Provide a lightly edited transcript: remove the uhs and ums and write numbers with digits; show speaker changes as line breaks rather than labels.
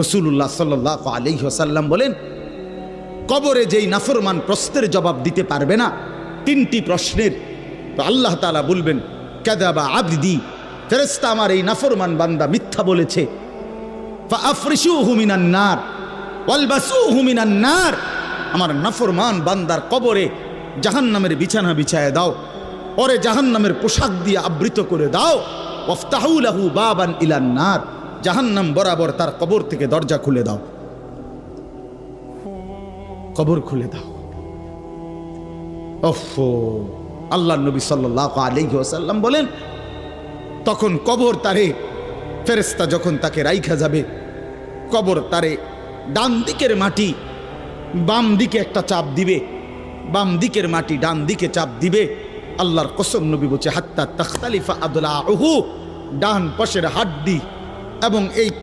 রাসূলুল্লাহ সাল্লাল্লাহু আলাইহি ওয়াসাল্লাম বলেন, কবরে যেই নাফরমান প্রশ্নের জবাব দিতে পারবে না, তিনটি প্রশ্নের, তো আল্লাহ তাআলা বলবেন কাযাবা আবদি, ফেরেশতা আমার এই নাফরমান বান্দা মিথ্যা বলেছে। ফাআফরিশুহু মিনান নার ওয়ালবাসুহু মিনান নার, আমার নাফরমান বান্দার কবরে জাহান্নামের বিছানা বিছায় দাও, ওরে জাহান্নামের পোশাক দিয়ে আবৃত করে দাও। ওয়াফতাহু লাহু বাবান ইলান নার, জাহান্নাম বরাবর তার কবর থেকে দরজা খুলে দাও, কবর খুলে দাও। ওফো, আল্লাহর নবী সাল্লাল্লাহু আলাইহি ওয়াসাল্লাম বলেন, তখন কবর তারে, ফেরেশতা যখন তাকে রাইখা যাবে, কবর তারে ডান দিকের মাটি বাম দিকে একটা চাপ দিবে, বাম দিকের মাটি ডান দিকে চাপ দিবে। আল্লাহর কসম, নবী বলছে হাত্তা তাখতালিফা আদলাউহু, ডান পাশের হাড্ডি এবং এই